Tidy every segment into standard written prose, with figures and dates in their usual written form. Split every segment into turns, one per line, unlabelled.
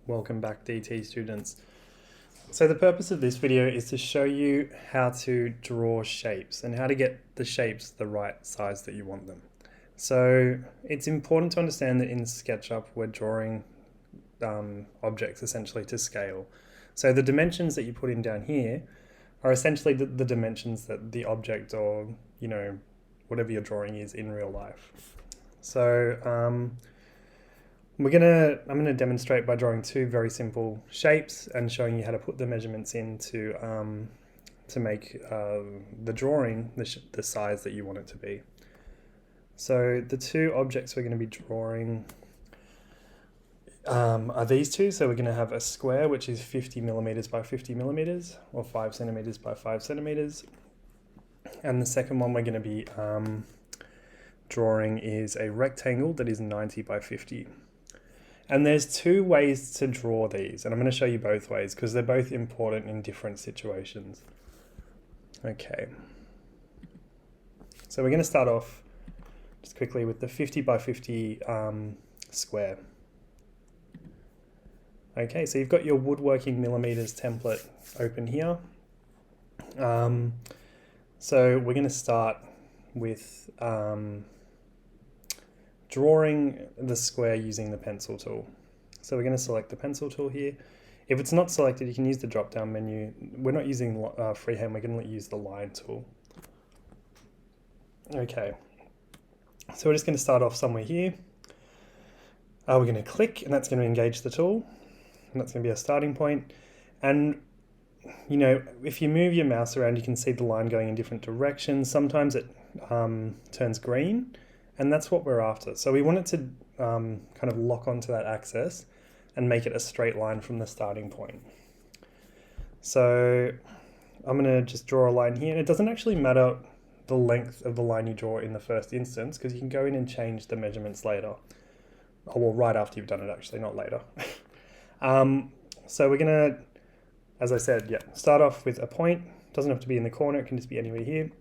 Welcome back, DT students. So the purpose of this video is to show you how to draw shapes and how to get the shapes the right size that you want them. So it's important to understand that in SketchUp we're drawing objects essentially to scale. So the dimensions that you put in down here are essentially the dimensions that the object or whatever you're drawing is in real life. So I'm going to demonstrate by drawing two very simple shapes and showing you how to put the measurements in to make the drawing the size that you want it to be. So the two objects we're going to be drawing are these two. So we're going to have a square, which is 50 millimeters by 50 millimeters, or 5 centimeters by 5 centimeters. And the second one we're going to be drawing is a rectangle that is 90 by 50. And there's two ways to draw these, and I'm going to show you both ways because they're both important in different situations. Okay. So we're going to start off just quickly with the 50 by 50 square. Okay, so you've got your woodworking millimeters template open here. So we're going to start with drawing the square using the pencil tool. So we're going to select the pencil tool here. If it's not selected, you can use the drop down menu. We're not using freehand, we're going to use the line tool. Okay, so we're just going to start off somewhere here. We're going to click, and that's going to engage the tool, and that's going to be our starting point. And if you move your mouse around, you can see the line going in different directions. Sometimes it turns green, and that's what we're after. So we want it to kind of lock onto that axis and make it a straight line from the starting point. So I'm going to just draw a line here. And it doesn't actually matter the length of the line you draw in the first instance, because you can go in and change the measurements later. Oh, well, right after you've done it, actually, not later. So we're going to, as I said, start off with a point. It doesn't have to be in the corner. It can just be anywhere here.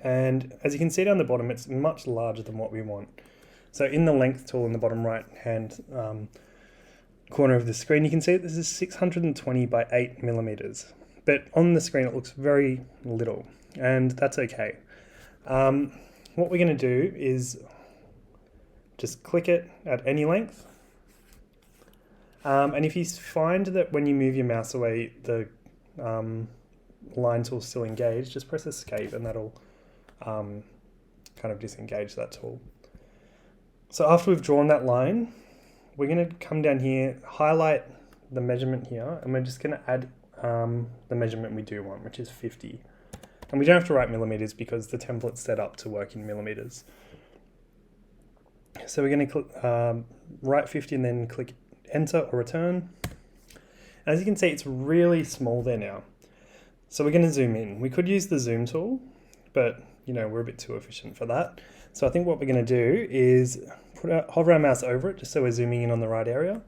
And as you can see down the bottom, it's much larger than what we want. So in the length tool in the bottom right hand corner of the screen, you can see that this is 620 by 8 millimeters. But on the screen, it looks very little, and that's okay. What we're going to do is just click it at any length. And if you find that when you move your mouse away, the line tool is still engaged, just press escape and that'll kind of disengage that tool. So after we've drawn that line, we're going to come down here, highlight the measurement here, and we're just going to add the measurement we do want, which is 50. And we don't have to write millimeters because the template's set up to work in millimeters. So we're going to write 50 and then click enter or return. And as you can see, it's really small there now. So we're going to zoom in. We could use the zoom tool, but we're a bit too efficient for that. So I think what we're going to do is hover our mouse over it just so we're zooming in on the right area.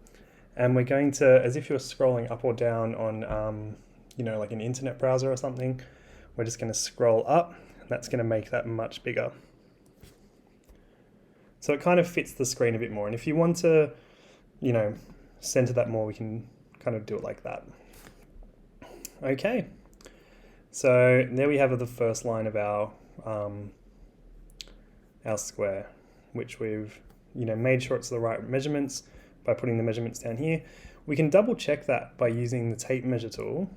And we're going to, as if you're scrolling up or down on, like an internet browser or something, we're just going to scroll up, and that's going to make that much bigger. So it kind of fits the screen a bit more. And if you want to, center that more, we can kind of do it like that. Okay. So there we have the first line of our square, which we've made sure it's the right measurements by putting the measurements down here. We can double check that by using the tape measure tool,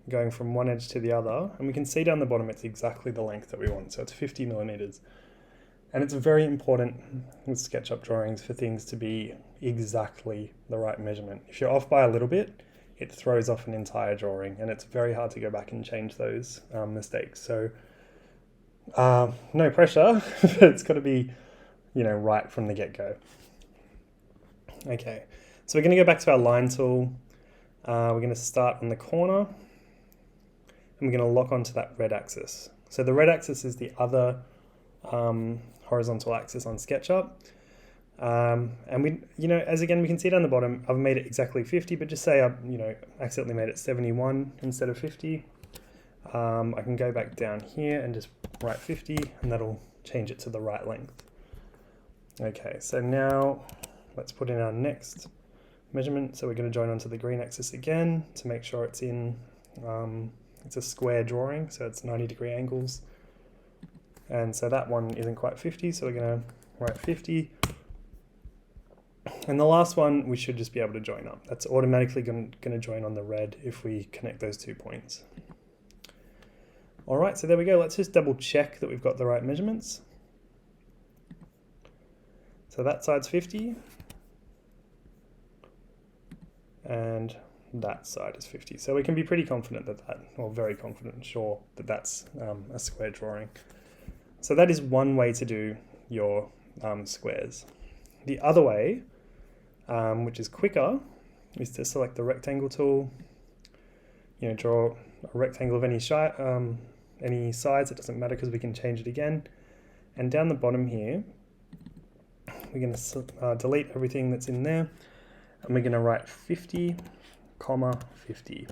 going from one edge to the other, and we can see down the bottom it's exactly the length that we want. So it's 50 millimeters. And it's very important with SketchUp drawings for things to be exactly the right measurement. If you're off by a little bit, it throws off an entire drawing, and it's very hard to go back and change those mistakes. So no pressure, but it's got to be, right from the get-go. Okay, so we're going to go back to our line tool. We're going to start on the corner, and we're going to lock onto that red axis. So the red axis is the other horizontal axis on SketchUp. And we, as again, we can see down the bottom, I've made it exactly 50, but just say I've, accidentally made it 71 instead of 50. I can go back down here and just write 50, and that'll change it to the right length. Okay, so now let's put in our next measurement. So we're going to join onto the green axis again to make sure it's in, it's a square drawing, so it's 90-degree angles. And so that one isn't quite 50, so we're going to write 50. And the last one, we should just be able to join up. That's automatically going to join on the red if we connect those 2 points. All right, so there we go. Let's just double check that we've got the right measurements. So that side's 50. And that side is 50. So we can be pretty confident or very confident, sure, that that's a square drawing. So that is one way to do your squares. The other way, which is quicker, is to select the rectangle tool, draw a rectangle of any size, it doesn't matter because we can change it again. And down the bottom here, we're going to delete everything that's in there, and we're going to write 50, 50.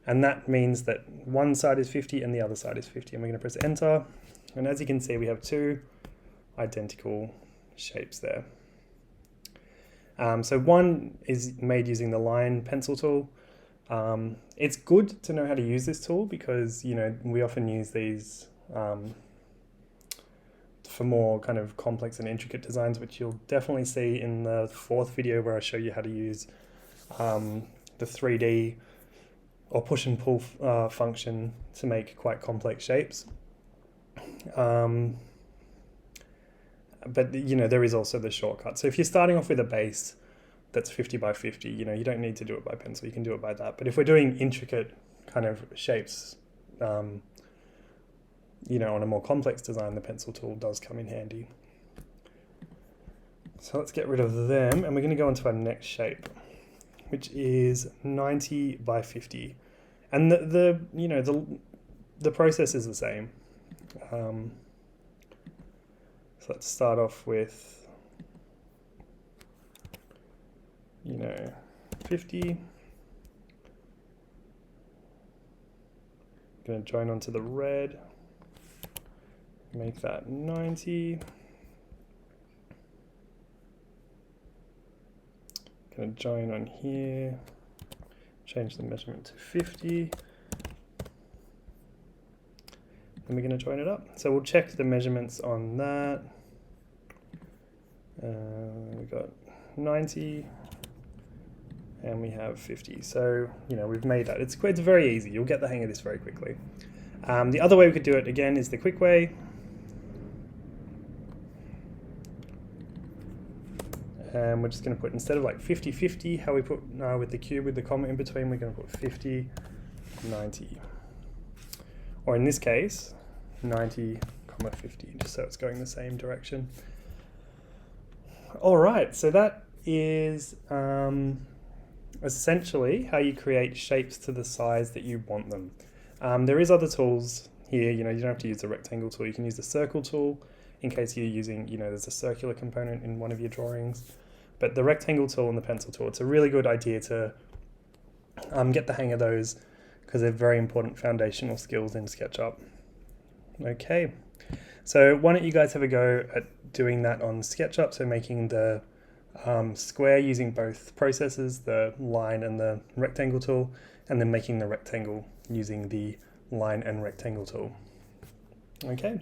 And that means that one side is 50 and the other side is 50. And we're going to press enter. And as you can see, we have 2 identical shapes there. So one is made using the line pencil tool. It's good to know how to use this tool because, we often use these for more kind of complex and intricate designs, which you'll definitely see in the 4th video where I show you how to use the 3D or push and pull function to make quite complex shapes. But there is also the shortcut. So if you're starting off with a base that's 50 by 50, you don't need to do it by pencil, you can do it by that. But if we're doing intricate kind of shapes, on a more complex design, the pencil tool does come in handy. So let's get rid of them, and we're going to go on to our next shape, which is 90 by 50. And the process is the same. So let's start off with 50. Going to join onto the red, make that 90. Going to join on here, change the measurement to 50. And we're going to join it up. So we'll check the measurements on that. We got 90 and we have 50. So, we've made that. It's very easy. You'll get the hang of this very quickly. The other way we could do it again is the quick way. And we're just going to put, instead of like 50, 50, how we put with the cube with the comma in between, we're going to put 50, 90. Or in this case, 90, 50, just so it's going the same direction. All right, so that is essentially how you create shapes to the size that you want them. There is other tools here, you don't have to use the rectangle tool, you can use the circle tool in case you're using, there's a circular component in one of your drawings. But the rectangle tool and the pencil tool, it's a really good idea to get the hang of those because they're very important foundational skills in SketchUp. Okay, so why don't you guys have a go at doing that on SketchUp, so making the square using both processes, the line and the rectangle tool, and then making the rectangle using the line and rectangle tool. Okay.